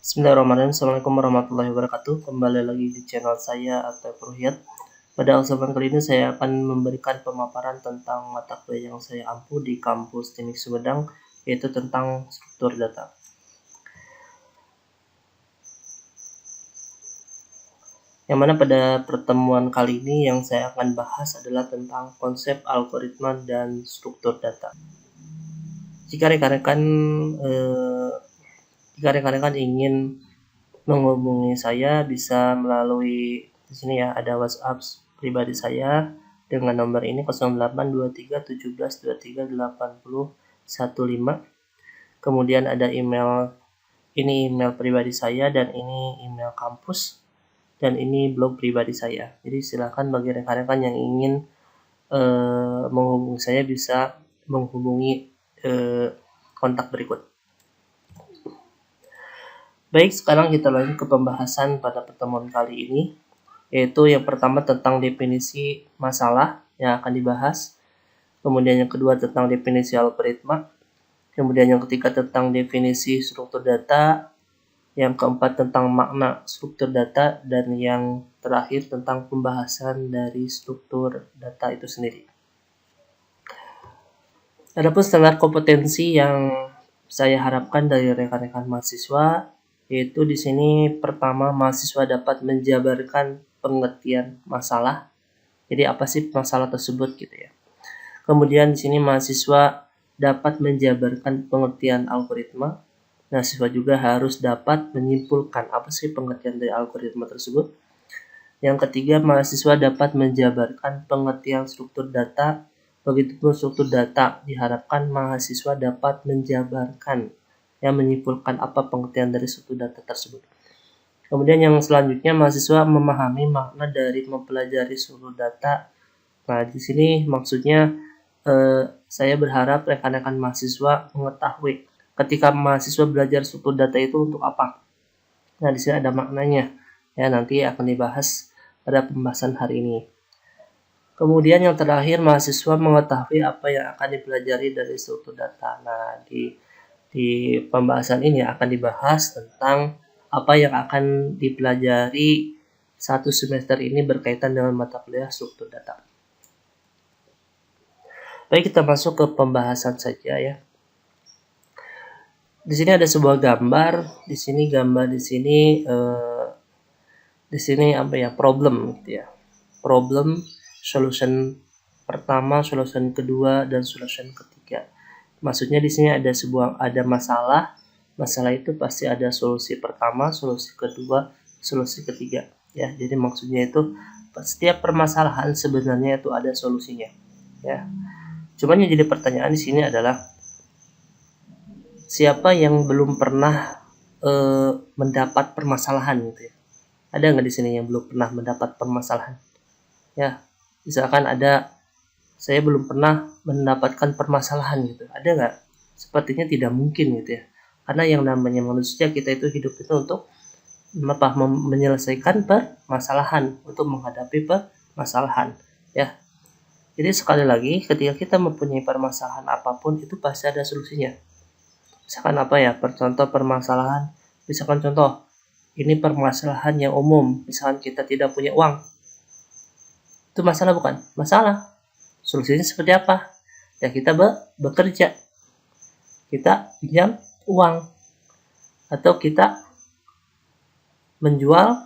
Bismillahirrahmanirrahim. Assalamualaikum warahmatullahi wabarakatuh. Kembali lagi di channel saya atau Ruhyat. Pada kesempatan kali ini saya akan memberikan pemaparan tentang mata kuliah yang saya ampu di kampus Teknik Sumedang, yaitu tentang struktur data. Yang mana pada pertemuan kali ini yang saya akan bahas adalah tentang konsep algoritma dan struktur data. Jika rekan-rekan ingin menghubungi saya bisa melalui di sini ya, ada WhatsApp pribadi saya dengan nomor ini 082317238015. Kemudian ada email, ini email pribadi saya dan ini email kampus dan ini blog pribadi saya. Jadi silakan bagi rekan-rekan yang ingin menghubungi saya bisa menghubungi kontak berikut. Baik, sekarang kita lanjut ke pembahasan pada pertemuan kali ini, yaitu yang pertama tentang definisi masalah yang akan dibahas, kemudian yang kedua tentang definisi algoritma, kemudian yang ketiga tentang definisi struktur data, yang keempat tentang makna struktur data, dan yang terakhir tentang pembahasan dari struktur data itu sendiri. Adapun standar kompetensi yang saya harapkan dari rekan-rekan mahasiswa, yaitu di sini pertama mahasiswa dapat menjabarkan pengertian masalah. Jadi apa sih masalah tersebut gitu ya. Kemudian di sini mahasiswa dapat menjabarkan pengertian algoritma. Mahasiswa juga harus dapat menyimpulkan apa sih pengertian dari algoritma tersebut. Yang ketiga, mahasiswa dapat menjabarkan pengertian struktur data. Begitupun struktur data diharapkan mahasiswa dapat menjabarkan yang menyimpulkan apa pengertian dari struktur data tersebut. Kemudian yang selanjutnya mahasiswa memahami makna dari mempelajari struktur data. Nah, di sini maksudnya saya berharap rekan-rekan mahasiswa mengetahui ketika mahasiswa belajar struktur data itu untuk apa. Nah, di sini ada maknanya. Ya, nanti akan dibahas pada pembahasan hari ini. Kemudian yang terakhir, mahasiswa mengetahui apa yang akan dipelajari dari struktur data. Nah, di pembahasan ini akan dibahas tentang apa yang akan dipelajari satu semester ini berkaitan dengan mata kuliah struktur data. Baik, kita masuk ke pembahasan saja ya. Di sini ada sebuah gambar. Di sini apa ya, problem gitu ya. Problem, solution pertama, solution kedua, dan solution ketiga. Maksudnya di sini ada masalah. Masalah itu pasti ada solusi pertama, solusi kedua, solusi ketiga. Ya, jadi maksudnya itu setiap permasalahan sebenarnya itu ada solusinya. Ya. Cuman yang jadi pertanyaan di sini adalah siapa yang belum pernah mendapat permasalahan gitu ya. Ada nggak di sini yang belum pernah mendapat permasalahan? Ya, misalkan saya belum pernah mendapatkan permasalahan gitu. Ada nggak? Sepertinya tidak mungkin gitu ya. Karena yang namanya manusia, kita itu hidup itu untuk menyelesaikan permasalahan, untuk menghadapi permasalahan. Ya. Jadi sekali lagi, ketika kita mempunyai permasalahan apapun itu pasti ada solusinya. Misalkan apa ya? Contoh permasalahan. Misalkan contoh, ini permasalahan yang umum. Misalkan kita tidak punya uang. Itu masalah bukan? Masalah. Solusinya seperti apa? Ya kita bekerja. Kita pinjam uang. Atau kita menjual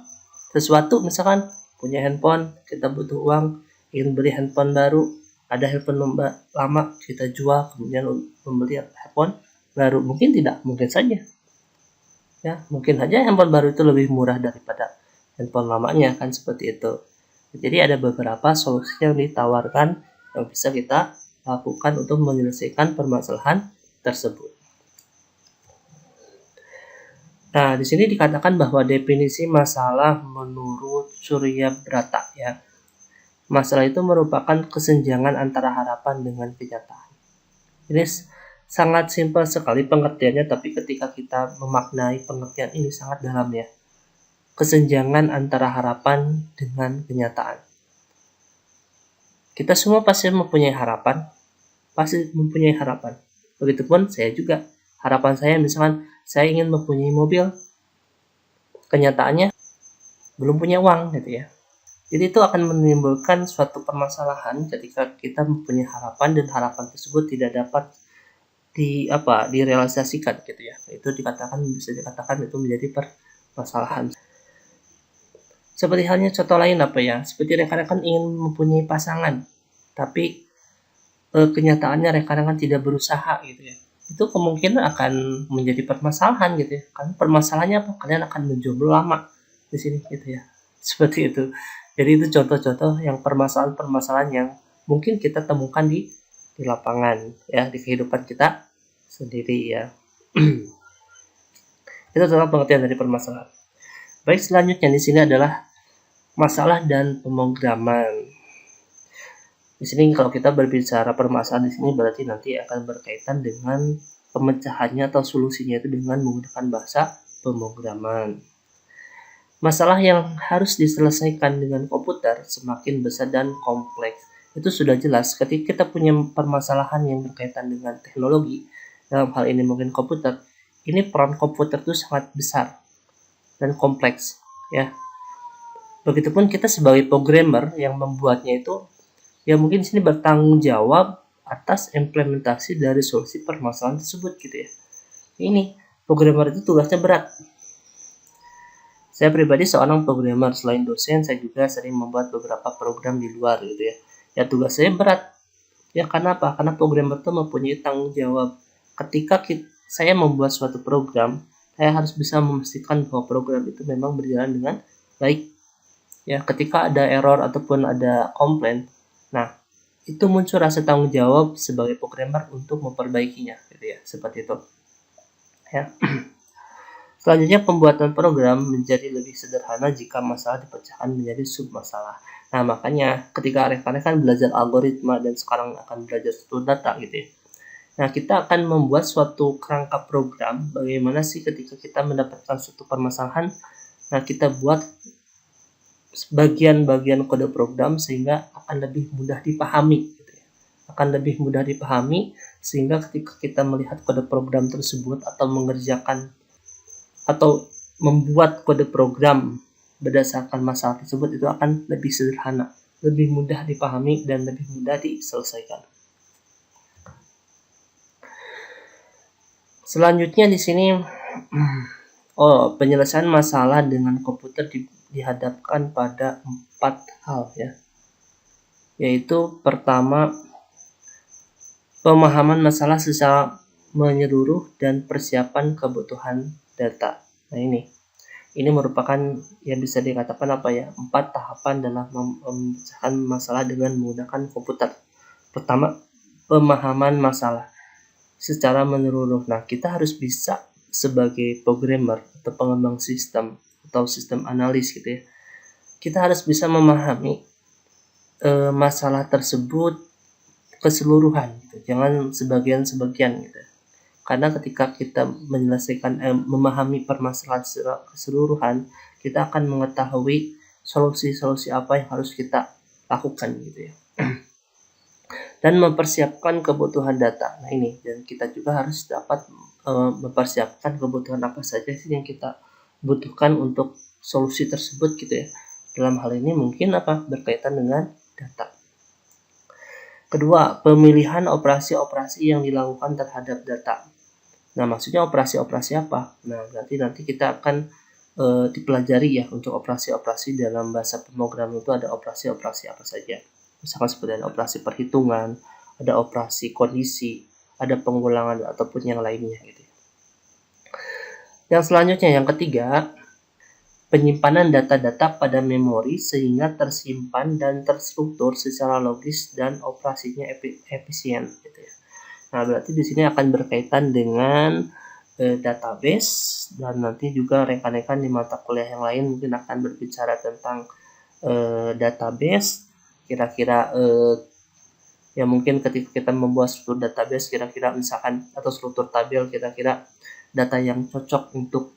sesuatu, misalkan punya handphone, kita butuh uang, ingin beli handphone baru, ada handphone lama, kita jual, kemudian membeli handphone baru. Mungkin tidak, mungkin saja. Ya, mungkin saja handphone baru itu lebih murah daripada handphone lamanya, kan seperti itu. Jadi ada beberapa solusi yang ditawarkan yang bisa kita lakukan untuk menyelesaikan permasalahan tersebut. Nah, di sini dikatakan bahwa definisi masalah menurut Surya Brata ya. Masalah itu merupakan kesenjangan antara harapan dengan kenyataan. Ini sangat simpel sekali pengertiannya, tapi ketika kita memaknai pengertian ini sangat dalam ya. Kesenjangan antara harapan dengan kenyataan. Kita semua pasti mempunyai harapan. Begitupun saya juga. Harapan saya misalkan saya ingin mempunyai mobil. kenyataannya belum punya uang gitu ya. Jadi itu akan menimbulkan suatu permasalahan ketika kita mempunyai harapan dan harapan tersebut tidak dapat direalisasikan gitu ya. Itu bisa dikatakan itu menjadi permasalahan. Seperti halnya contoh lain seperti rekan-rekan ingin mempunyai pasangan, tapi kenyataannya rekan-rekan tidak berusaha gitu ya. Itu kemungkinan akan menjadi permasalahan gitu ya. Kan permasalahannya apa? Kalian akan menjomblo lama di sini gitu ya. Seperti itu. Jadi itu contoh-contoh yang permasalahan-permasalahan yang mungkin kita temukan di lapangan ya, di kehidupan kita sendiri ya. Itu adalah pengertian dari permasalahan. Baik, selanjutnya di sini adalah masalah dan pemrograman. Di sini kalau kita berbicara permasalahan di sini berarti nanti akan berkaitan dengan pemecahannya atau solusinya itu dengan menggunakan bahasa pemrograman. Masalah yang harus diselesaikan dengan komputer semakin besar dan kompleks. Itu sudah jelas ketika kita punya permasalahan yang berkaitan dengan teknologi, dalam hal ini mungkin komputer, ini peran komputer itu sangat besar dan kompleks ya. Begitupun kita sebagai programmer yang membuatnya itu ya mungkin di sini bertanggung jawab atas implementasi dari solusi permasalahan tersebut gitu ya. Ini programmer itu tugasnya berat. Saya pribadi seorang programmer, selain dosen saya juga sering membuat beberapa program di luar gitu ya. Ya tugas saya berat. Ya karena apa? Karena programmer itu mempunyai tanggung jawab. Ketika saya membuat suatu program, saya harus bisa memastikan bahwa program itu memang berjalan dengan baik. Ya, ketika ada error ataupun ada komplain, nah itu muncul rasa tanggung jawab sebagai programmer untuk memperbaikinya, gitu ya, seperti itu. Ya. Selanjutnya, pembuatan program menjadi lebih sederhana jika masalah dipecahkan menjadi sub-masalah. Nah, makanya ketika rekan-rekan belajar algoritma dan sekarang akan belajar struktur data gitu ya. Nah, kita akan membuat suatu kerangka program bagaimana sih ketika kita mendapatkan suatu permasalahan. Nah, kita buat bagian-bagian kode program sehingga akan lebih mudah dipahami gitu ya. Akan lebih mudah dipahami sehingga ketika kita melihat kode program tersebut atau mengerjakan atau membuat kode program berdasarkan masalah tersebut itu akan lebih sederhana, lebih mudah dipahami dan lebih mudah diselesaikan. Selanjutnya di sini penyelesaian masalah dengan komputer dihadapkan pada 4 hal ya. Yaitu pertama, pemahaman masalah secara menyeluruh dan persiapan kebutuhan data. Nah ini merupakan yang bisa dikatakan 4 tahapan dalam memecahkan masalah dengan menggunakan komputer. Pertama, pemahaman masalah secara menyeluruh. Nah, kita harus bisa sebagai programmer atau pengembang sistem atau sistem analis gitu ya. Kita harus bisa memahami masalah tersebut keseluruhan gitu. Jangan sebagian-sebagian gitu. Karena ketika kita memahami permasalahan secara keseluruhan, kita akan mengetahui solusi-solusi apa yang harus kita lakukan gitu ya. Dan mempersiapkan kebutuhan data. Nah ini, dan kita juga harus dapat mempersiapkan kebutuhan apa saja sih yang kita butuhkan untuk solusi tersebut gitu ya. Dalam hal ini mungkin berkaitan dengan data. Kedua, pemilihan operasi-operasi yang dilakukan terhadap data. Nah, maksudnya operasi-operasi apa? Nah, nanti kita akan dipelajari ya untuk operasi-operasi dalam bahasa pemrograman itu ada operasi-operasi apa saja. Misalkan seperti ada operasi perhitungan, ada operasi kondisi, ada pengulangan ataupun yang lainnya gitu. Yang selanjutnya, yang ketiga, penyimpanan data-data pada memori sehingga tersimpan dan terstruktur secara logis dan operasinya efisien gitu ya. Nah, berarti di sini akan berkaitan dengan database dan nanti juga rekan-rekan di mata kuliah yang lain mungkin akan berbicara tentang database. Kira-kira ya mungkin ketika kita membuat struktur database kira-kira misalkan atau struktur tabel kira-kira data yang cocok untuk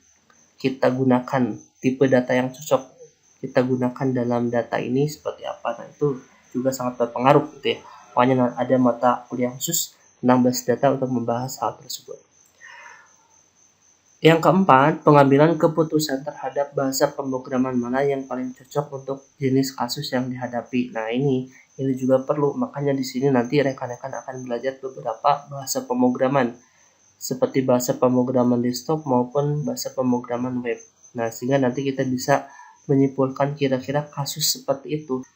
kita gunakan, tipe data yang cocok kita gunakan dalam data ini seperti apa. Nah, itu juga sangat berpengaruh gitu ya. Makanya ada mata kuliah khusus tentang base data untuk membahas hal tersebut. Yang keempat, pengambilan keputusan terhadap bahasa pemrograman mana yang paling cocok untuk jenis kasus yang dihadapi. Nah, ini juga perlu. Makanya di sini nanti rekan-rekan akan belajar beberapa bahasa pemrograman seperti bahasa pemrograman desktop maupun bahasa pemrograman web. Nah, sehingga nanti kita bisa menyimpulkan kira-kira kasus seperti itu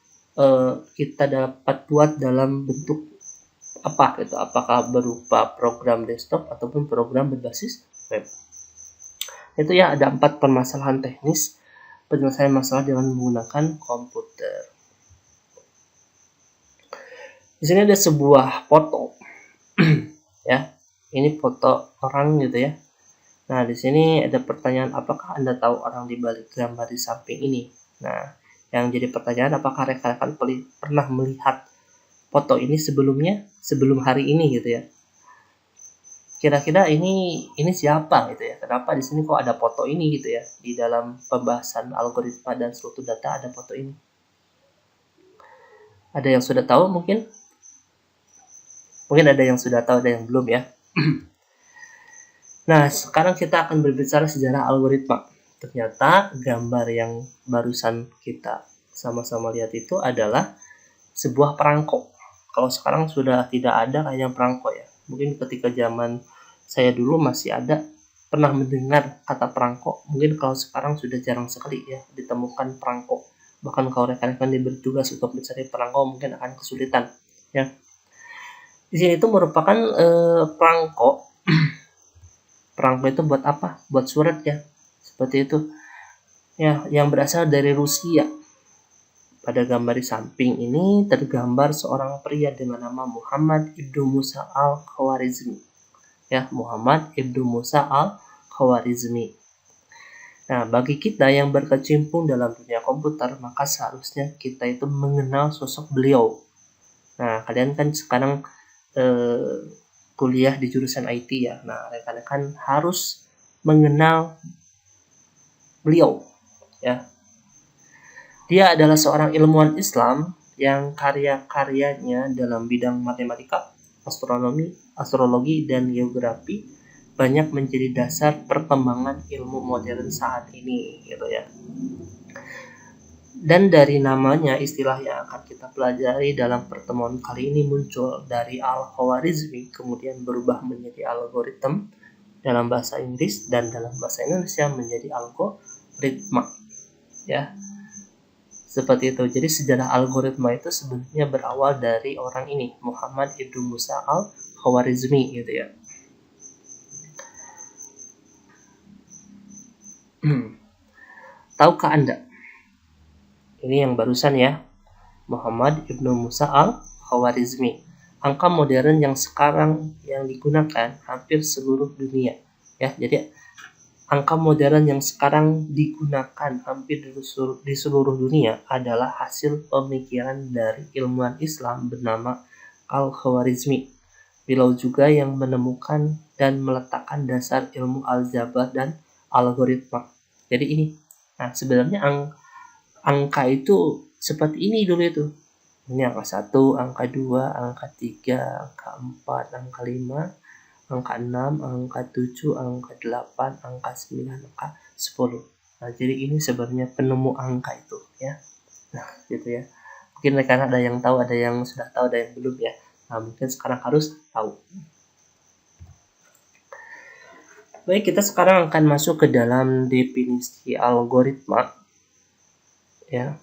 kita dapat buat dalam bentuk apa gitu, apakah berupa program desktop ataupun program berbasis web. Itu ya, ada 4 permasalahan teknis penyelesaian masalah dengan menggunakan komputer. Di sini ada sebuah foto ya, ini foto orang gitu ya. Nah, di sini ada pertanyaan, apakah Anda tahu orang di balik gambar di samping ini? Nah, yang jadi pertanyaan, apakah rekan-rekan pernah melihat foto ini sebelumnya, sebelum hari ini gitu ya? Kira-kira ini siapa gitu ya? Kenapa di sini kok ada foto ini gitu ya? Di dalam pembahasan algoritma dan struktur data ada foto ini. Ada yang sudah tahu mungkin? Mungkin ada yang sudah tahu, ada yang belum ya. Nah, sekarang kita akan berbicara sejarah algoritma. Ternyata gambar yang barusan kita sama-sama lihat itu adalah sebuah perangko. Kalau sekarang sudah tidak ada kayak perangko ya. Mungkin ketika zaman saya dulu masih ada, pernah mendengar kata perangko. Mungkin kalau sekarang sudah jarang sekali ya ditemukan perangko. Bahkan kalau rekan-rekan diberi tugas untuk mencari perangko mungkin akan kesulitan ya. Di sini itu merupakan perangko. Perangko itu buat apa? Buat surat ya. Seperti itu. Ya, yang berasal dari Rusia. Pada gambar di samping ini tergambar seorang pria dengan nama Muhammad Ibnu Musa al-Khwarizmi. Ya, Muhammad Ibnu Musa al-Khwarizmi. Nah, bagi kita yang berkecimpung dalam dunia komputer, maka seharusnya kita itu mengenal sosok beliau. Nah, kalian kan sekarang kuliah di jurusan IT ya. Nah, rekan-rekan harus mengenal beliau ya. Dia adalah seorang ilmuwan Islam yang karya-karyanya dalam bidang matematika, astronomi, astrologi, dan geografi banyak menjadi dasar perkembangan ilmu modern saat ini gitu ya. Dan dari namanya, istilah yang akan kita pelajari dalam pertemuan kali ini muncul dari Al-Khwarizmi, kemudian berubah menjadi algoritma dalam bahasa Inggris, dan dalam bahasa Indonesia menjadi algoritma ya. Seperti itu. Jadi sejarah algoritma itu sebenarnya berawal dari orang ini, Muhammad Ibnu Musa al-Khwarizmi gitu ya. Tahukah Anda? Ini yang barusan ya, Muhammad Ibnu Musa al-Khwarizmi. Angka modern yang sekarang yang digunakan hampir seluruh dunia ya. Jadi angka modern yang sekarang digunakan hampir di seluruh dunia adalah hasil pemikiran dari ilmuwan Islam bernama Al-Khwarizmi. Beliau juga yang menemukan dan meletakkan dasar ilmu aljabar dan algoritma. Jadi ini, nah sebenarnya angka itu seperti ini dulu itu. Ini angka 1, angka 2, angka 3, angka 4, angka 5, angka 6, angka 7, angka 8, angka 9, angka 10. Nah, jadi ini sebenarnya penemu angka itu ya. Nah, gitu ya. Mungkin rekan ada yang tahu, ada yang sudah tahu, ada yang belum ya. Nah, mungkin sekarang harus tahu. Baik, kita sekarang akan masuk ke dalam definisi algoritma. Ya.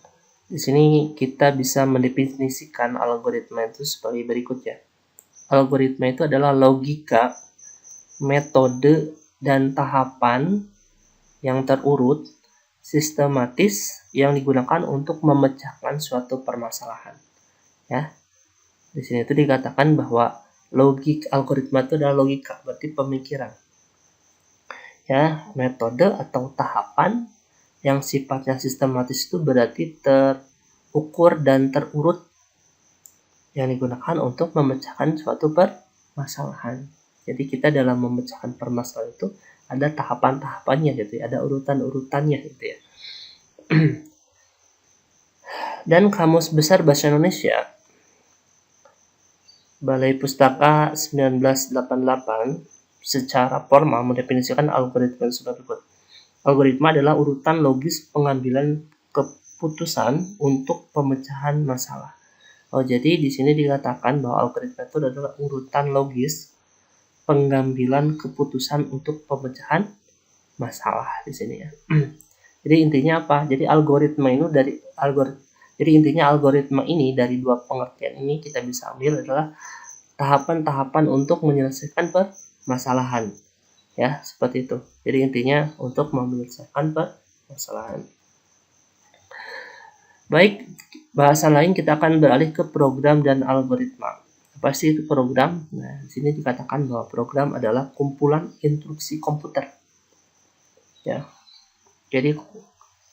Di sini kita bisa mendefinisikan algoritma itu sebagai berikut ya. Algoritma itu adalah logika, metode, dan tahapan yang terurut, sistematis yang digunakan untuk memecahkan suatu permasalahan. Ya, di sini itu dikatakan bahwa logik algoritma itu adalah logika, berarti pemikiran. Ya, metode atau tahapan yang sifatnya sistematis itu berarti terukur dan terurut yang digunakan untuk memecahkan suatu permasalahan. Jadi kita dalam memecahkan permasalahan itu ada tahapan-tahapannya gitu ya, ada urutan-urutannya gitu ya. Dan Kamus Besar Bahasa Indonesia Balai Pustaka 1988 secara formal mendefinisikan algoritma sebagai berikut. Algoritma adalah urutan logis pengambilan keputusan untuk pemecahan masalah. Jadi di sini dikatakan bahwa algoritma itu adalah urutan logis pengambilan keputusan untuk pemecahan masalah di sini ya. Jadi intinya apa? Jadi intinya algoritma ini dari dua pengertian ini kita bisa ambil adalah tahapan-tahapan untuk menyelesaikan permasalahan. Ya, seperti itu. Jadi intinya untuk menyelesaikan permasalahan. Baik, bahasa lain kita akan beralih ke program dan algoritma. Apa sih itu program? Nah, di sini dikatakan bahwa program adalah kumpulan instruksi komputer. Ya. Jadi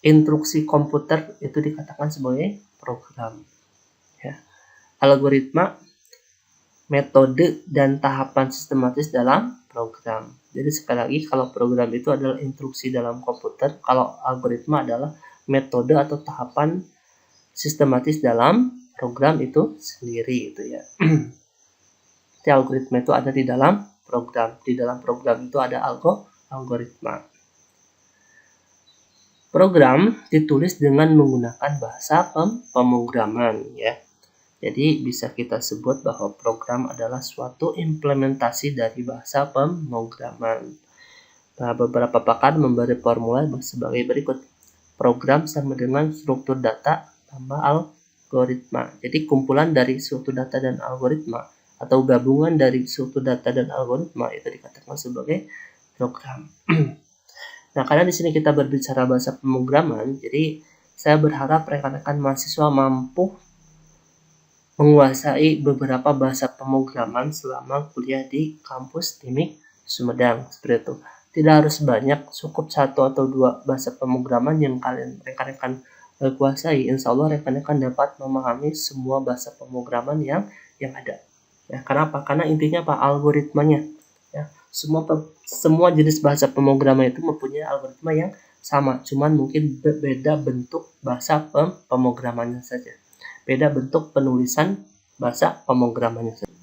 instruksi komputer itu dikatakan sebagai program. Ya. Algoritma, metode dan tahapan sistematis dalam program. Jadi sekali lagi, kalau program itu adalah instruksi dalam komputer, kalau algoritma adalah metode atau tahapan sistematis dalam program itu sendiri itu ya. Jadi algoritma itu ada di dalam program. Di dalam program itu ada algoritma. Program ditulis dengan menggunakan bahasa pemrograman ya. Jadi bisa kita sebut bahwa program adalah suatu implementasi dari bahasa pemrograman. Nah, beberapa pakar memberi formula sebagai berikut. Program sama dengan struktur data tambah algoritma. Jadi kumpulan dari struktur data dan algoritma atau gabungan dari struktur data dan algoritma itu dikatakan sebagai program. Nah, karena di sini kita berbicara bahasa pemrograman, jadi saya berharap rekan-rekan mahasiswa mampu menguasai beberapa bahasa pemrograman selama kuliah di kampus TIMIK Sumedang, seperti itu. Tidak harus banyak, cukup 1 atau 2 bahasa pemrograman yang rekan-rekan kuasai. Insya Allah rekan-rekan dapat memahami semua bahasa pemrograman yang ada. Ya, kenapa? Karena intinya apa? Algoritmanya. Ya, semua jenis bahasa pemrograman itu mempunyai algoritma yang sama, cuman mungkin beda bentuk bahasa pemrogramannya saja, beda bentuk penulisan bahasa pemrogramannya saja.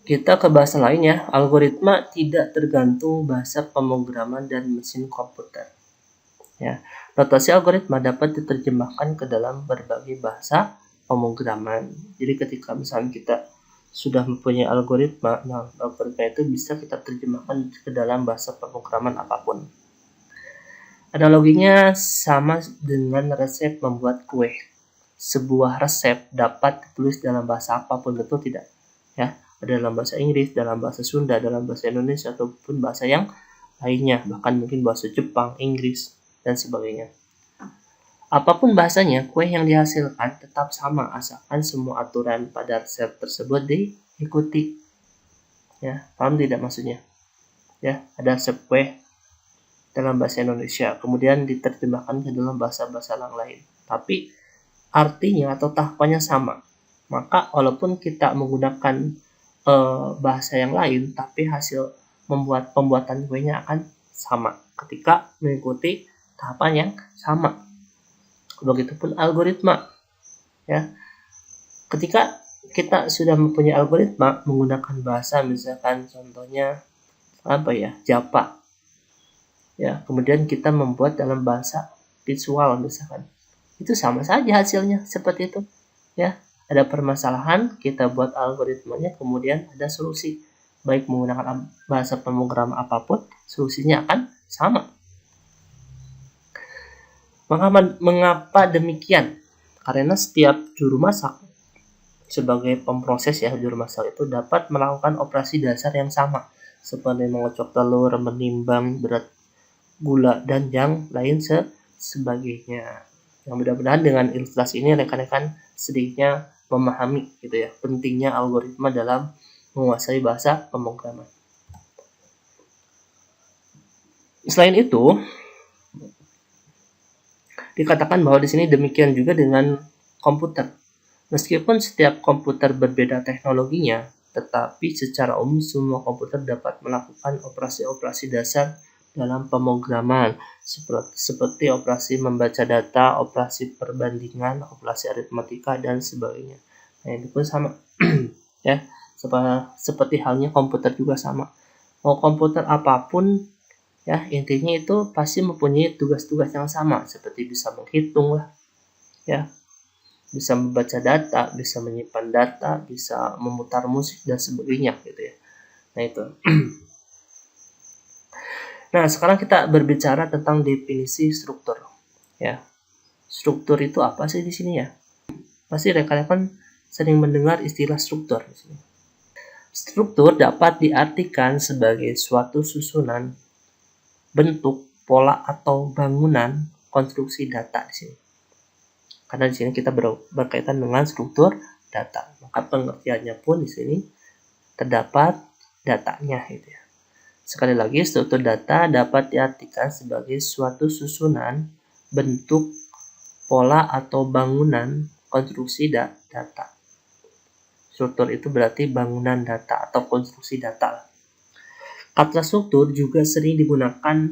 Kita ke bahasa lain ya. Algoritma tidak tergantung bahasa pemrograman dan mesin komputer ya. Notasi algoritma dapat diterjemahkan ke dalam berbagai bahasa pemrograman. Jadi ketika misalnya kita sudah mempunyai algoritma, nah algoritma itu bisa kita terjemahkan ke dalam bahasa pemrograman apapun. Analoginya sama dengan resep membuat kue. Sebuah resep dapat ditulis dalam bahasa apapun, betul tidak? Ya, ada dalam bahasa Inggris, dalam bahasa Sunda, dalam bahasa Indonesia ataupun bahasa yang lainnya, bahkan mungkin bahasa Jepang, Inggris dan sebagainya. Apapun bahasanya, kue yang dihasilkan tetap sama asalkan semua aturan pada resep tersebut diikuti. Ya, paham tidak maksudnya? Ya, ada resep kue dalam bahasa Indonesia, kemudian diterjemahkan ke dalam bahasa-bahasa yang lain. Tapi artinya atau tahapannya sama. Maka walaupun kita menggunakan bahasa yang lain, tapi hasil pembuatan kuenya akan sama ketika mengikuti tahapan yang sama. Begitupun algoritma ya. Ketika kita sudah mempunyai algoritma menggunakan bahasa, misalkan contohnya Java ya, kemudian kita membuat dalam bahasa visual misalkan, itu sama saja hasilnya seperti itu ya. Ada permasalahan, kita buat algoritmanya, kemudian ada solusi. Baik menggunakan bahasa pemrograman apapun, solusinya akan sama. Mengapa demikian? Karena setiap juru masak sebagai pemproses ya, juru masak itu dapat melakukan operasi dasar yang sama, seperti mengocok telur, menimbang berat gula dan yang lain sebagainya. Yang mudah-mudahan dengan ilustrasi ini rekan-rekan sedikitnya memahami gitu ya, pentingnya algoritma dalam menguasai bahasa pemrograman. Selain itu, dikatakan bahwa di sini demikian juga dengan komputer. Meskipun setiap komputer berbeda teknologinya, tetapi secara umum semua komputer dapat melakukan operasi-operasi dasar dalam pemrograman, seperti operasi membaca data, operasi perbandingan, operasi aritmatika dan sebagainya. Nah, itu pun sama ya. Seperti halnya komputer juga sama. Mau komputer apapun ya, intinya itu pasti mempunyai tugas-tugas yang sama, seperti bisa menghitung lah ya, bisa membaca data, bisa menyimpan data, bisa memutar musik dan sebagainya gitu ya. Nah itu. Nah, sekarang kita berbicara tentang definisi struktur ya. Struktur itu apa sih di sini ya? Pasti rekan-rekan sering mendengar istilah struktur di sini. Struktur dapat diartikan sebagai suatu susunan, bentuk, pola atau bangunan konstruksi data di sini. Karena di sini kita berkaitan dengan struktur data, maka pengertiannya pun di sini terdapat datanya gitu ya. Sekali lagi, struktur data dapat diartikan sebagai suatu susunan, bentuk, pola atau bangunan konstruksi data. Struktur itu berarti bangunan data atau konstruksi data. Kata struktur juga sering digunakan,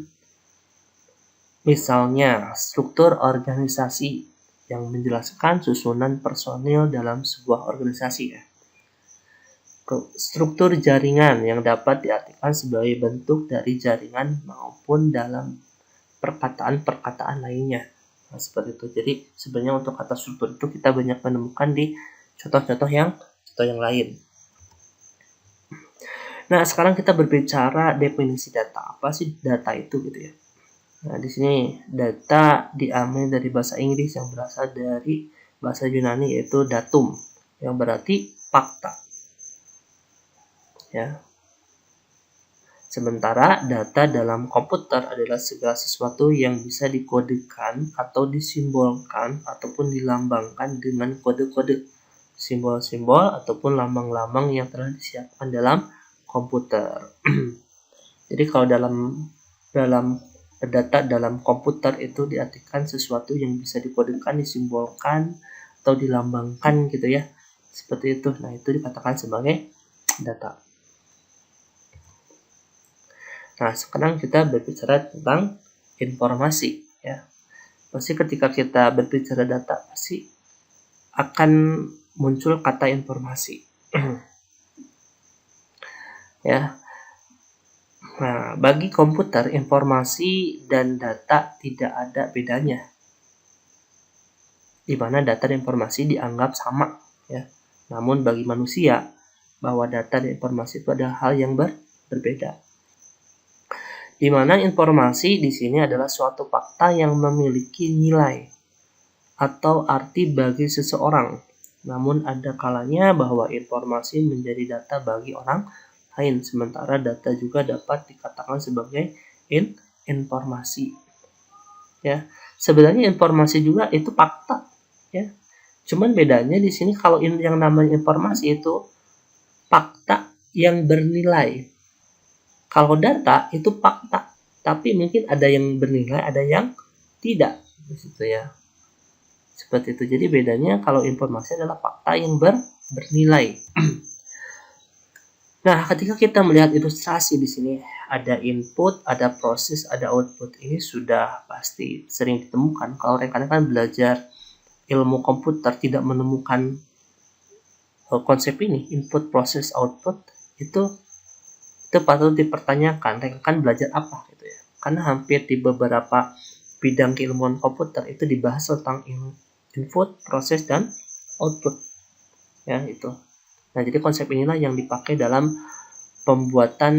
misalnya struktur organisasi yang menjelaskan susunan personil dalam sebuah organisasi ya. Struktur jaringan yang dapat diartikan sebagai bentuk dari jaringan maupun dalam perkataan-perkataan lainnya. Nah, seperti itu. Jadi sebenarnya untuk kata struktur itu kita banyak menemukan di contoh-contoh yang lain. Nah, sekarang kita berbicara definisi data. Apa sih data itu gitu ya? Nah, di sini data diambil dari bahasa Inggris yang berasal dari bahasa Yunani, yaitu datum, yang berarti fakta. Ya. Sementara data dalam komputer adalah segala sesuatu yang bisa dikodekan atau disimbolkan ataupun dilambangkan dengan kode-kode, simbol-simbol ataupun lambang-lambang yang telah disiapkan dalam komputer. Jadi kalau dalam data dalam komputer itu diartikan sesuatu yang bisa dikodekan, disimbolkan atau dilambangkan gitu ya. Seperti itu. Nah, itu dikatakan sebagai data. Nah, sekarang kita berbicara tentang informasi ya. Pasti ketika kita berbicara data pasti akan muncul kata informasi. Ya. Nah, bagi komputer, informasi dan data tidak ada bedanya. Di mana data dan informasi dianggap sama, ya. Namun bagi manusia, bahwa data dan informasi itu adalah hal yang berbeda. Di mana informasi di sini adalah suatu fakta yang memiliki nilai atau arti bagi seseorang. Namun ada kalanya bahwa informasi menjadi data bagi orang lain, sementara data juga dapat dikatakan sebagai informasi. Ya, sebenarnya informasi juga itu fakta, ya. Cuman bedanya di sini kalau yang namanya informasi itu fakta yang bernilai. Kalau data itu fakta, tapi mungkin ada yang bernilai, ada yang tidak, gitu ya. Seperti itu. Jadi bedanya kalau informasi adalah fakta yang bernilai. Nah, ketika kita melihat ilustrasi di sini, ada input, ada proses, ada output. Ini sudah pasti sering ditemukan. Kalau rekan-rekan belajar ilmu komputer tidak menemukan konsep ini, input, proses, output, itu patut dipertanyakan. Rekan belajar apa gitu ya? Karena hampir di beberapa bidang keilmuan komputer itu dibahas tentang input, proses, dan output. Ya, itu. Nah, jadi konsep inilah yang dipakai dalam pembuatan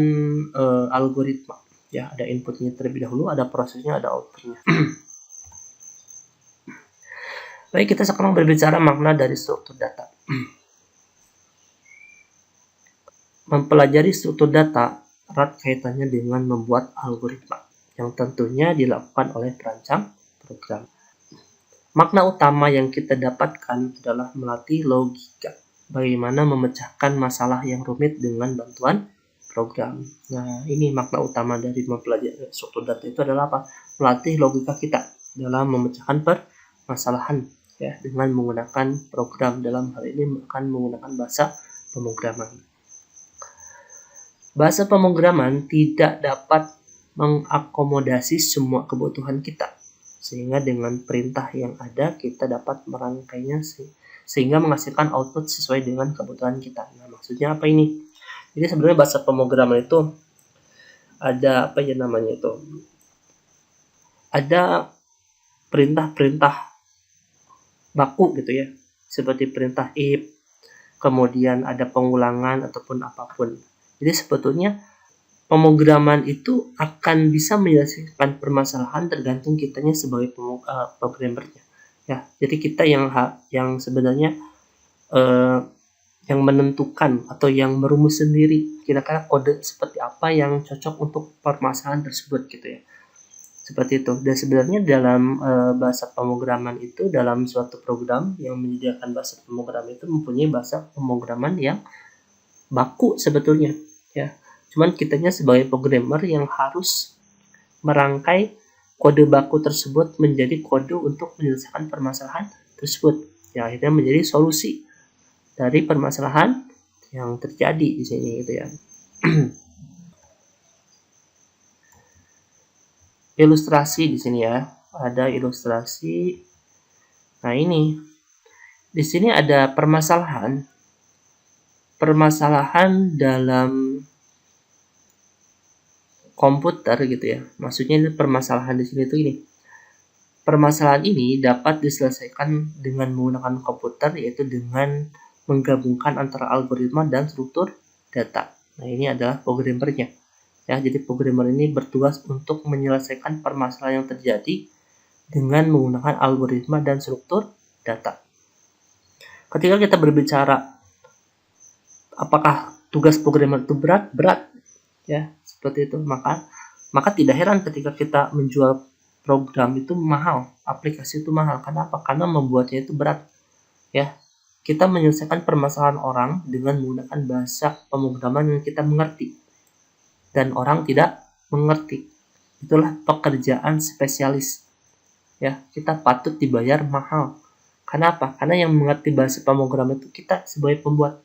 algoritma. Ya, ada inputnya terlebih dahulu, ada prosesnya, ada outputnya. Baik, kita sekarang berbicara makna dari struktur data. Mempelajari struktur data erat kaitannya dengan membuat algoritma yang tentunya dilakukan oleh perancang program. Makna utama yang kita dapatkan adalah melatih logika. Bagaimana memecahkan masalah yang rumit dengan bantuan program. Nah, ini makna utama dari mempelajari struktur data itu adalah apa? Melatih logika kita dalam memecahkan permasalahan ya, dengan menggunakan program. Dalam hal ini akan menggunakan bahasa pemrograman. Bahasa pemrograman tidak dapat mengakomodasi semua kebutuhan kita. Sehingga dengan perintah yang ada kita dapat merangkainya sehingga menghasilkan output sesuai dengan kebutuhan kita. Nah, maksudnya apa ini? Jadi sebenarnya bahasa pemrograman itu ada apa ya namanya itu? Ada perintah-perintah baku gitu ya, seperti perintah if, kemudian ada pengulangan ataupun apapun. Jadi sebetulnya pemrograman itu akan bisa menyelesaikan permasalahan tergantung kitanya sebagai programmernya. Ya, jadi kita yang sebenarnya yang menentukan atau yang merumus sendiri kira-kira kode seperti apa yang cocok untuk permasalahan tersebut gitu ya. Seperti itu. Dan sebenarnya dalam bahasa pemrograman itu, dalam suatu program yang menyediakan bahasa pemrograman itu mempunyai bahasa pemrograman yang baku sebetulnya ya. Cuman kitanya sebagai programmer yang harus merangkai kode baku tersebut menjadi kode untuk menyelesaikan permasalahan tersebut. Ya, akhirnya menjadi solusi dari permasalahan yang terjadi di sini gitu ya. Ilustrasi di sini ya, ada ilustrasi. Nah, ini di sini ada permasalahan dalam komputer gitu ya. Maksudnya ini permasalahan di sini tuh ini. Permasalahan ini dapat diselesaikan dengan menggunakan komputer, yaitu dengan menggabungkan antara algoritma dan struktur data. Nah, ini adalah programmernya. Ya, jadi programmer ini bertugas untuk menyelesaikan permasalahan yang terjadi dengan menggunakan algoritma dan struktur data. Ketika kita berbicara apakah tugas programmer itu berat ya, seperti itu, maka tidak heran ketika kita menjual program itu mahal, aplikasi itu mahal. Kenapa? Karena membuatnya itu berat ya. Kita menyelesaikan permasalahan orang dengan menggunakan bahasa pemrograman yang kita mengerti dan orang tidak mengerti. Itulah pekerjaan spesialis ya. Kita patut dibayar mahal. Kenapa? Karena yang mengerti bahasa pemrograman itu kita sebagai pembuat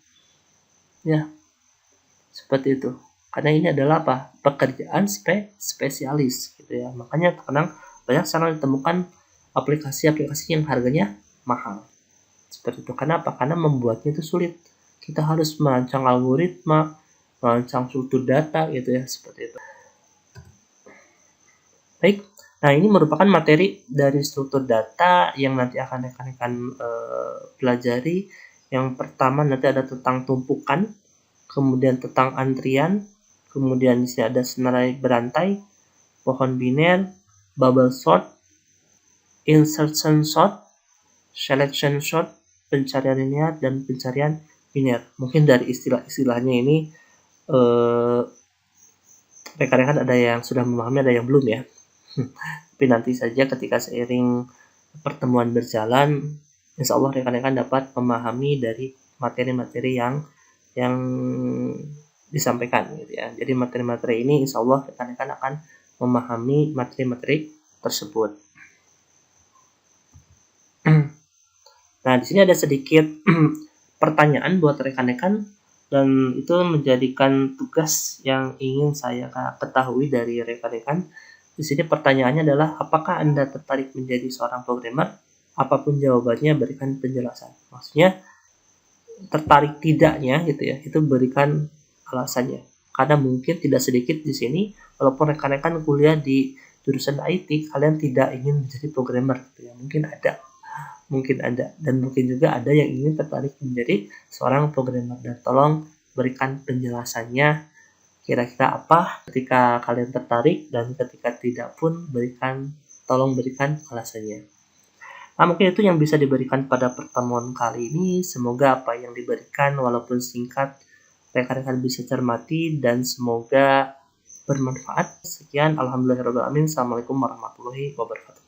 ya, seperti itu. Karena ini adalah apa? Pekerjaan spesialis gitu ya. Makanya terkadang banyak sekarang ditemukan aplikasi-aplikasi yang harganya mahal. Seperti itu. Kenapa? Karena membuatnya itu sulit. Kita harus merancang algoritma, merancang struktur data gitu ya, seperti itu. Baik. Nah, ini merupakan materi dari struktur data yang nanti akan rekan-rekan pelajari. Yang pertama nanti ada tentang tumpukan, kemudian tentang antrian, kemudian di sini ada senarai berantai, pohon biner, bubble sort, insertion sort, selection sort, pencarian linear, dan pencarian biner. Mungkin dari istilah-istilahnya ini rekan-rekan ada yang sudah memahami, ada yang belum ya. Tapi nanti saja ketika seiring pertemuan berjalan, insya Allah rekan-rekan dapat memahami dari materi-materi yang disampaikan gitu ya. Jadi materi-materi ini insya Allah rekan-rekan akan memahami materi-materi tersebut. Nah, di sini ada sedikit pertanyaan buat rekan-rekan, dan itu menjadikan tugas yang ingin saya ketahui dari rekan-rekan. Di sini pertanyaannya adalah, apakah Anda tertarik menjadi seorang programmer? Apapun jawabannya, berikan penjelasan. Maksudnya tertarik tidaknya gitu ya, itu berikan alasannya. Karena mungkin tidak sedikit di sini, walaupun rekan-rekan kuliah di jurusan IT, kalian tidak ingin menjadi programmer gitu ya. Mungkin ada, dan mungkin juga ada yang ingin tertarik menjadi seorang programmer. Dan tolong berikan penjelasannya, kira-kira apa ketika kalian tertarik, dan ketika tidak pun tolong berikan alasannya. Nah, mungkin itu yang bisa diberikan pada pertemuan kali ini. Semoga apa yang diberikan walaupun singkat rekan-rekan bisa cermati dan semoga bermanfaat. Sekian, alhamdulillahirabbil alamin. Assalamualaikum warahmatullahi wabarakatuh.